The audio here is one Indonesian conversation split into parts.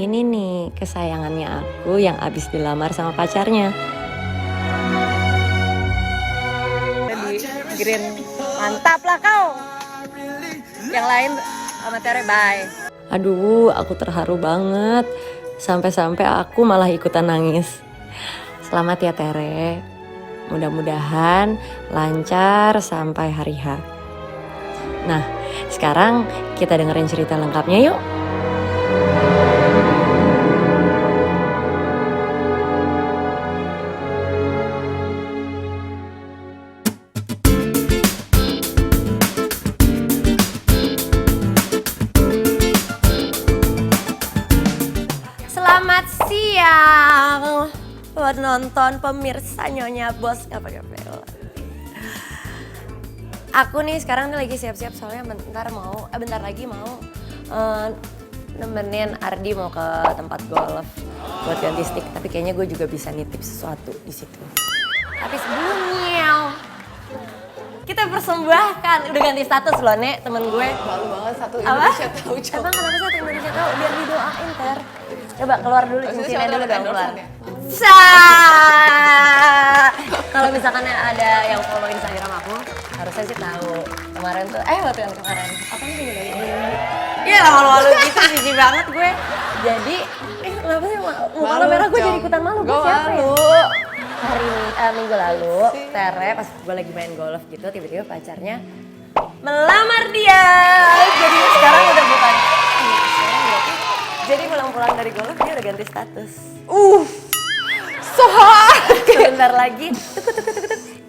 Ini nih kesayangannya aku yang abis dilamar sama pacarnya. Di green, mantap lah kau. Yang lain sama Tere, bye. Aduh, aku terharu banget. Sampai-sampai aku malah ikutan nangis. Selamat ya Tere. Mudah-mudahan lancar sampai hari H. Nah, sekarang kita dengerin cerita lengkapnya yuk. Selamat siang buat nonton pemirsa Nyonya Bos nggak pakai pel. Aku nih sekarang lagi siap-siap soalnya bentar lagi mau nemenin Ardi mau ke tempat golf buat ganti stick. Tapi kayaknya gue juga bisa nitip sesuatu di situ. Tapi sebelumnya kita persembahkan, udah ganti status loh Nek, temen gue. Malu banget satu Indonesia tahu cowok. Emang kenapa satu Indonesia tahu? Biar didoain Ter. Coba keluar dulu cincinnya dulu dong keluar. Kalau misalkan ada yang follow Instagram aku, harusnya sih tahu. Kemarin tuh, waktu yang kemarin. Apa nih gini? Iya malu-malu gitu, jijik banget gue. Jadi, kenapa sih muka lo merah gue jadi ikutan malu? Gue siapa ya? Minggu lalu, Tere pas gue lagi main golf gitu, tiba-tiba pacarnya melamar dia. Jadi sekarang udah bukan. Jadi pulang-pulang dari golf dia udah ganti status. So hard. Sebentar lagi, tuk.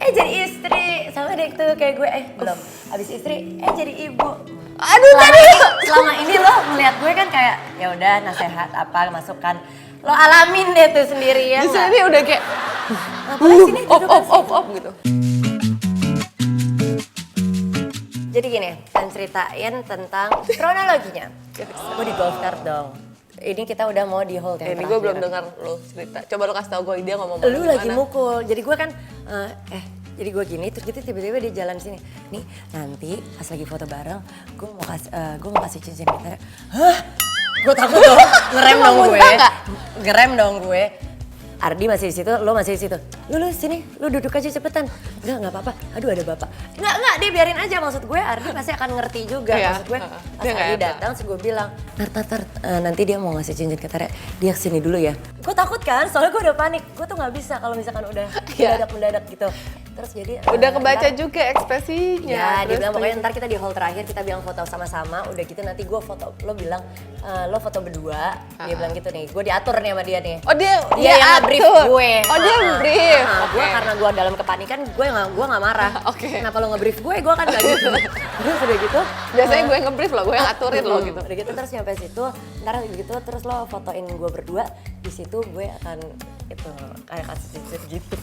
Jadi istri. Sama deh tuh kayak gue, belum. Abis istri, jadi ibu. Aduh tadi. Selama ini lo ngeliat gue kan kayak, ya udah nasehat apa, masukan. Lo alamin deh tuh sendiri ya. Di sini udah kayak, sini op gitu. Jadi gini, kan ceritain tentang kronologinya. Gue di golf cart dong. Ini kita udah mau di hole yang Ini gue belum dengar lo cerita. Coba lo kasih tau gue dia ngomong lu lagi mukul. Jadi gue kan, jadi gue gini terus gitu tiba-tiba dia jalan sini. Nih nanti pas lagi foto bareng, gue mau kasih cincin kita. Hah? Gue takut dong. Ngerem dong gue. Ardi masih di situ, lo masih di situ. Lu sini, lu duduk aja cepetan. Enggak apa-apa. Aduh ada bapak. Enggak, dia biarin aja. Maksud gue Ardi pasti akan ngerti juga. Maksud gue pas Ardi datang, terus gue bilang, tar, nanti dia mau ngasih cincin ke Tere. Dia kesini dulu ya. Gue takut kan, soalnya gue udah panik. Gue tuh nggak bisa kalau misalkan udah mendadak gitu. Terus jadi udah kebaca juga ekspresinya. Ya, dia bilang pokoknya ntar kita di hall terakhir kita bilang foto sama-sama. Udah gitu nanti gue foto, lo bilang lo foto berdua. Dia bilang gitu nih, gue diatur nih sama dia nih. Oh dia yang nge-brief gue. Oh dia brief. Gue karena gue dalam kepanikan, gue nggak marah. Oke. Kenapa lo nge-brief gue kan nggak gitu. Terus udah gitu. Biasanya gue nge-brief lo, gue yang aturin lo gitu. Udah gitu terus nyampe situ, ntar gitu terus lo fotoin gue berdua. Di situ gue akan itu kayak kasih cincin gitu.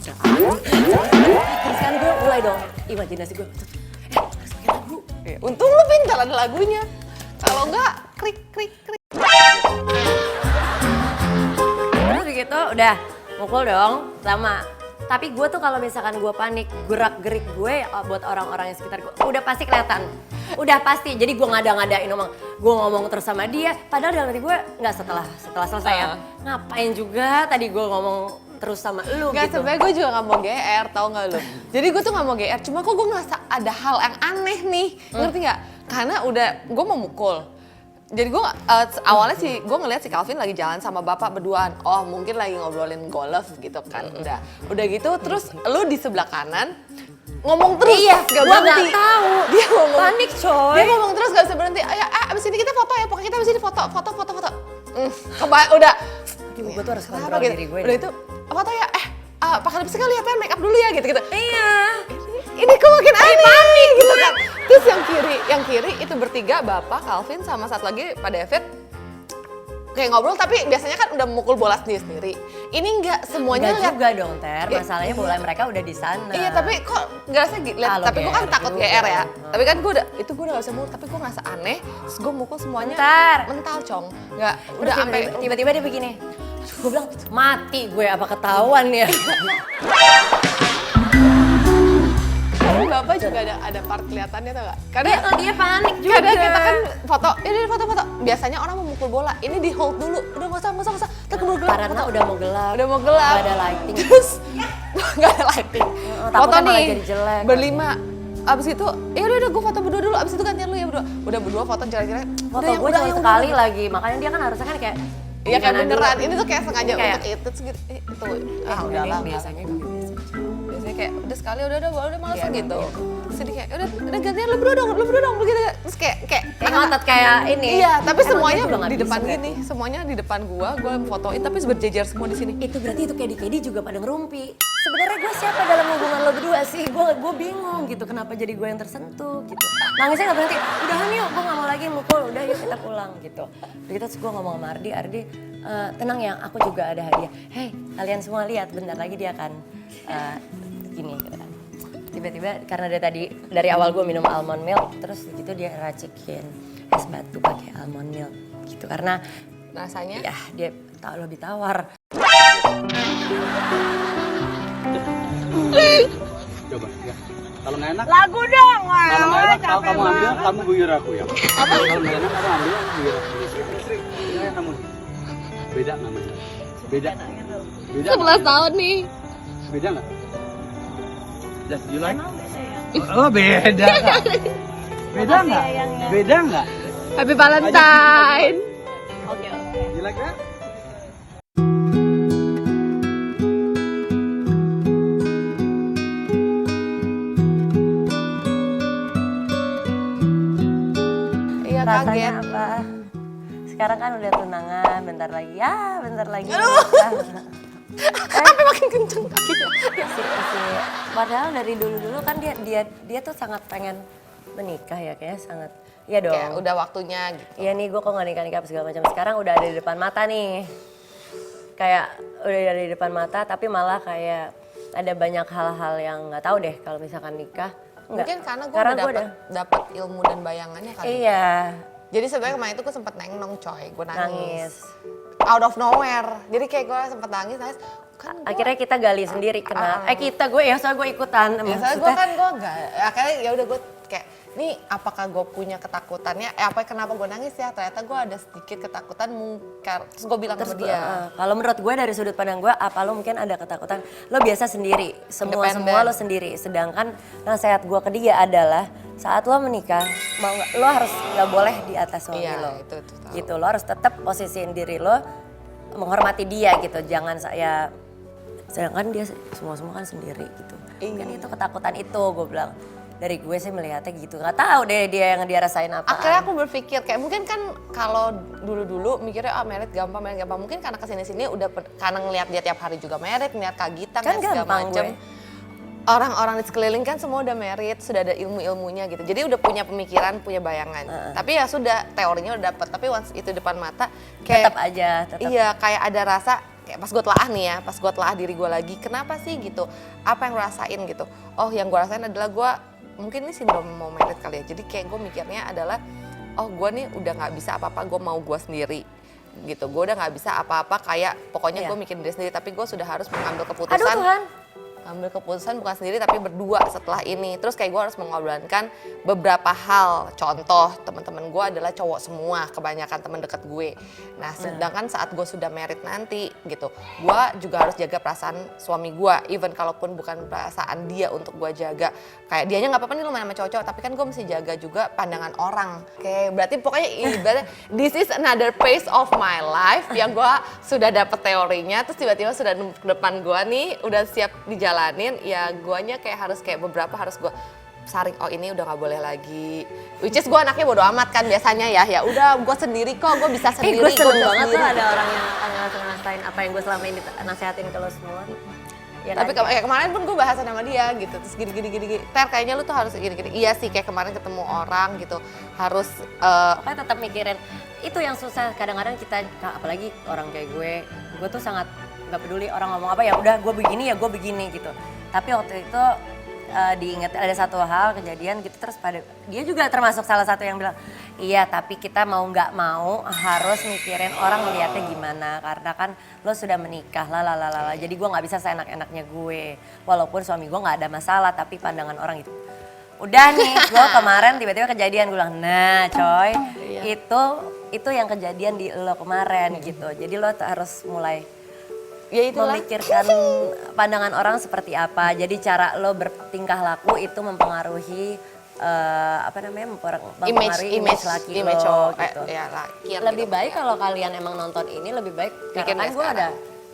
Terus kan gue mulai dong imajinasi gue. Harus pakai lagu. Untung lo pintar ada lagunya. Kalau enggak krik. Terus gitu udah mukul dong sama. Tapi gue tuh kalau misalkan gue panik, gerak-gerik gue buat orang-orang yang sekitar gue udah pasti kelihatan. Udah pasti, jadi gue ngada-ngadain gue ngomong terus sama dia. Padahal dalam hati gue nggak setelah selesai ya. Ngapain juga tadi gue ngomong terus sama lu Gak, gitu. sebenernya gue juga gak mau GR, tau gak lu? Jadi gue tuh gak mau GR, cuma kok gue ngerasa ada hal yang aneh nih, ngerti gak? Karena udah, gue mau mukul. Jadi gue awalnya sih, gue ngeliat si Calvin lagi jalan sama bapak berduaan. Oh mungkin lagi ngobrolin golf gitu kan, udah gitu terus lu di sebelah kanan ngomong terus, gak berhenti. Gak tahu. Dia ngomong, panik coy. Dia ngomong terus gak bisa berhenti. Ayo, abis ini kita foto ya, pokoknya kita abis ini foto. Udah. Gue tuh harus kontrol diri gue. Udah itu, foto ya, pakai lipstick kali ya, make up dulu ya gitu. Iya. Ini kok makin aneh. Panik gitu kan. Terus yang kiri itu bertiga, Bapak, Calvin, sama satu lagi Pak David. Kayak ngobrol tapi biasanya kan udah mukul bola sendiri. Ini enggak semuanya lihat juga dong Ter, masalahnya bola mereka udah di sana. Iya tapi kok nggak rasa lihat, tapi gue kan takut GR ya. Tapi kan gue udah gak bisa mukul, tapi gue ngerasa aneh. Terus gue mukul semuanya mental cong. Nggak, udah sampai tiba-tiba dia begini. Gue bilang mati gue apa ketahuan ya. Bapak juga ada part kelihatannya tau gak? Karena Dia panik juga. kadang kita kan foto, ini foto-foto. Biasanya orang mau mukul bola, ini di hold dulu. Udah nggak usah. Terus keburu gelap. Karena udah mau gelap. Udah mau gelap. Gak ada lighting. Terus nggak ada lighting. Foto takutnya malah nih jadi jelek. berlima. Abis itu, ya udah gue foto berdua dulu. Abis itu gantian lu ya berdua. Udah berdua foto jelek-jelek. Foto gue cuma sekali lagi, makanya dia kan harusnya kan kayak Iya kayak gimana beneran. dulu. Ini tuh kayak sengaja Kayak- untuk itu segitu. Itu. Udahlah biasanya gue biasa. Biasanya kayak udah sekali udah males Iya, gitu. iya. Terus dia kayak udah gantian lu berdua dong begitu. Terus kayak Kayak ngotot kayak ini. Iya, tapi Emang semuanya dia juga nggak di bisa depan berarti. gini. Semuanya di depan gua fotoin tapi berjejer semua di sini. Itu berarti itu Kedi juga pada ngerumpi. Sebenarnya gue siapa dalam hubungan lo berdua sih? Gue bingung gitu. Kenapa jadi gue yang tersentuh gitu? Nangisnya nggak berhenti. Udahan yuk, gue nggak mau lagi mukul. Udah yuk kita pulang gitu. Begitu terus gue ngomong sama Ardi, tenang ya, aku juga ada hadiah. Hey, kalian semua lihat, bentar lagi dia akan gini gitu kan. Tiba-tiba karena dari awal gue minum almond milk, terus gitu dia racikin es batu pakai almond milk gitu. Karena Rasanya ya dia lebih tawar. Coba ya. Kalau nggak enak, Lagu dong, kalau nggak enak, kalau capek kamu ambil, banget. kamu guyur aku ya. Kalau nggak enak, kamu ambil, aku guyur aku. Ini kayak kamu. Beda namanya. Beda. Beda. 11 tahun nih. Beda nggak? Just you like? Oh beda nggak? Beda nggak? Beda nggak? Happy Valentine. You like that? Iya kaget. Rasanya apa? Sekarang kan udah tunangan, bentar lagi. Sampai makin kenceng kakinya. Padahal dari dulu kan dia tuh sangat pengen menikah ya, kayaknya sangat. Iya dong. Kayak udah waktunya gitu. Iya nih, gue kok gak nikah segala macam. Sekarang udah ada di depan mata nih. Kayak udah ada di depan mata, tapi malah kayak ada banyak hal-hal yang nggak tahu deh kalau misalkan nikah. Enggak. Mungkin karena gue udah dapet ilmu dan bayangannya kali. Iya, Jadi sebenarnya kemarin itu gue sempet nengnong coy, gue nangis. nangis. Out of nowhere. Jadi kayak gue sempet nangis. Kan Akhirnya kita gali sendiri kenapa? Gue ya, soalnya gue ikutan. biasanya gue kan gue enggak. Akhirnya ya udah gue kayak, nih apakah gue punya ketakutannya? Kenapa gue nangis ya? Ternyata gue ada sedikit ketakutan mungkin. Terus gue bilang sama dia. Kalau menurut gue dari sudut pandang gue, apa lo mungkin ada ketakutan? Lo biasa sendiri, semua Independen. lo sendiri. Sedangkan nasihat gue ke dia adalah saat lo menikah, lo harus nggak boleh di atas suami Iya, lo. itu tahu. Gitu, lo harus tetap posisiin diri lo, menghormati dia gitu. Jangan sedangkan dia semua kan sendiri gitu. Kan itu ketakutan itu gue bilang. Dari gue sih melihatnya gitu, nggak tahu deh dia yang dia rasain apa. Akhirnya aku berpikir kayak mungkin kan kalau dulu mikirnya merit gampang. Mungkin karena kesini-sini udah karena ngeliat dia tiap hari juga merit, ngeliat Kak Gita, Kan segala gampang macem. gue. Orang-orang di sekeliling kan semua udah merit, sudah ada ilmu-ilmunya gitu. Jadi udah punya pemikiran, punya bayangan. Tapi ya sudah, teorinya udah dapet. Tapi once itu depan mata kayak Tetap. iya kayak ada rasa kayak pas gue telah nih ya, pas gue telah diri gue lagi, kenapa sih gitu? Apa yang gue rasain gitu? Oh yang gue rasain adalah gue mungkin ini sindrom mau merit kali ya. Jadi kayak gue mikirnya adalah gue nih udah nggak bisa apa-apa, gue mau gue sendiri gitu. Gue udah nggak bisa apa-apa kayak pokoknya gue mikirin diri sendiri, tapi gue sudah harus mengambil keputusan. Aduh Tuhan. Ambil keputusan bukan sendiri tapi berdua setelah ini. Terus kayak gue harus mengorbankan beberapa hal. Contoh teman-teman gue adalah cowok semua, kebanyakan teman dekat gue. Nah sedangkan saat gue sudah married nanti gitu, gue juga harus jaga perasaan suami gue. Even kalaupun bukan perasaan dia untuk gue jaga. Kayak dianya nggak apa-apa nih lu main sama cowok-cowok, tapi kan gue mesti jaga juga pandangan orang. Kayak berarti pokoknya ibaratnya this is another phase of my life yang gue sudah dapet teorinya. Terus tiba-tiba sudah ke depan gue nih udah siap dijalanin, ya guanya kayak harus kayak beberapa harus gue saring, oh ini udah nggak boleh lagi. Which is gue anaknya bodo amat kan biasanya ya udah gue sendiri kok, gue bisa sendiri. Gue seneng bisa banget sendiri. tuh ada orang yang akan ngerasain apa yang gue selama ini nasehatin ke lo semua. Ya Tapi kan? kayak kemarin pun gue bahasan sama dia gitu, terus gini. Ter kayaknya lu tuh harus gini. Iya sih kayak kemarin ketemu orang gitu, harus Pokoknya tetap mikirin, itu yang susah kadang-kadang kita, apalagi orang kayak gue tuh sangat nggak peduli orang ngomong apa, ya udah gue begini ya gue begini gitu. Tapi waktu itu diingat ada satu hal kejadian gitu, terus dia juga termasuk salah satu yang bilang, iya tapi kita mau nggak mau harus mikirin orang ngeliatnya gimana, karena kan lo sudah menikah lah. Jadi gue nggak bisa seenak-enaknya gue, walaupun suami gue nggak ada masalah, tapi pandangan orang itu. Udah nih, gue kemarin tiba-tiba kejadian, gue bilang, nah coy, Iya. itu yang kejadian di lo kemarin gitu. Jadi lo harus mulai Ya itulah. memikirkan pandangan orang seperti apa. Jadi cara lo bertingkah laku itu mempengaruhi mempengaruhi image laki image lo cowok, gitu. ya laki. Lebih baik kalau kalian emang nonton ini lebih baik Bikin karena kan dari gue sekarang. ada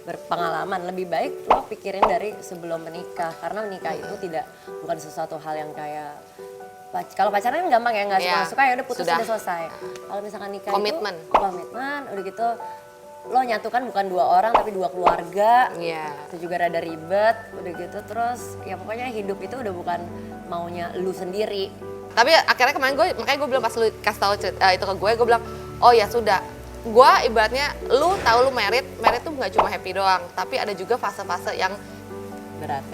berpengalaman, lebih baik lo pikirin dari sebelum menikah karena menikah itu bukan sesuatu hal yang kayak kalau pacaran kan gampang ya, nggak Iya, suka ya udah putus sudah. udah selesai. Kalau misalkan nikah Komitmen. itu komitmen udah gitu lo nyatukan bukan 2 orang tapi 2 keluarga. Iya. Itu juga rada ribet, udah gitu terus ya pokoknya hidup itu udah bukan maunya lu sendiri. Tapi akhirnya kemarin makanya gue bilang pas lu kasih tahu itu ke gue bilang, oh ya sudah. Gue ibaratnya lu tahu lu merit tuh nggak cuma happy doang, tapi ada juga fase-fase yang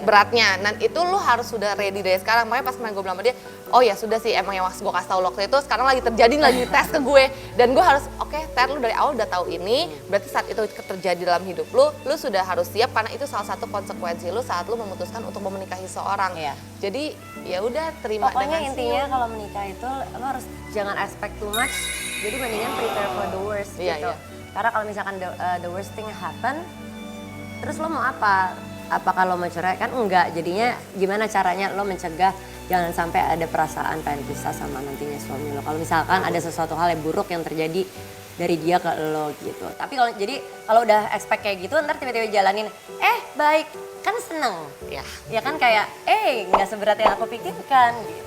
beratnya. Dan itu lu harus sudah ready dari sekarang. Makanya pas kemarin gue bilang sama dia, oh ya sudah sih emang yang gue kasih tahu waktu itu sekarang lagi terjadi lagi tes ke gue. Dan gue harus oke, Ter lu dari awal udah tahu ini, berarti saat itu terjadi dalam hidup lu sudah harus siap karena itu salah satu konsekuensi lu saat lu memutuskan untuk menikahi seorang. Iya. Jadi ya udah terima Pokoknya dengan intinya siap. kalau menikah itu lo harus jangan expect too much. Jadi mendingan prepare for the worst Iya, gitu. iya. Karena kalau misalkan the worst thing happen, terus lo mau apa? Apa kalau mau cerai kan enggak. Jadinya gimana caranya lo mencegah jangan sampai ada perasaan pengen pisah sama nantinya suami lo. Kalau misalkan ada sesuatu hal yang buruk yang terjadi dari dia ke lo gitu. Tapi kalau udah expect kayak gitu ntar tiba-tiba jalanin baik kan seneng. Ya kan kayak nggak seberat yang aku pikirkan gitu.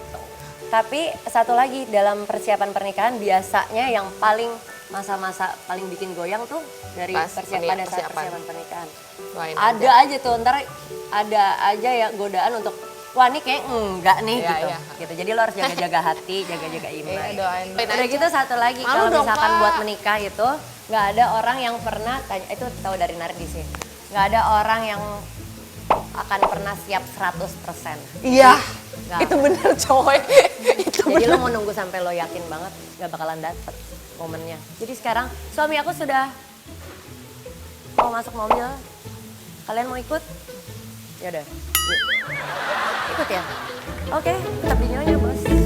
Tapi satu lagi dalam persiapan pernikahan biasanya yang masa-masa paling bikin goyang tuh dari Pas pada saat persiapan. persiapan pernikahan. Doain Ada aja tuh ntar ada aja ya godaan untuk wah ini kayak enggak nih Iya, gitu. iya. Gitu. Jadi lo harus jaga-jaga hati, jaga-jaga iman. Iya, doain. Udah gitu satu lagi Malu kalau dong, misalkan Pak. buat menikah itu nggak ada orang yang pernah tanya itu tahu dari Nardi sih. Nggak ada orang yang akan pernah siap 100%. Iya, Nggak. itu bener coy. Itu Jadi bener. lo mau nunggu sampai lo yakin banget gak bakalan dapet momennya. Jadi sekarang suami aku sudah mau masuk mobil. Kalian mau ikut? Ya udah. Yuk. Ikut ya? Oke, tetap di nyonya bos.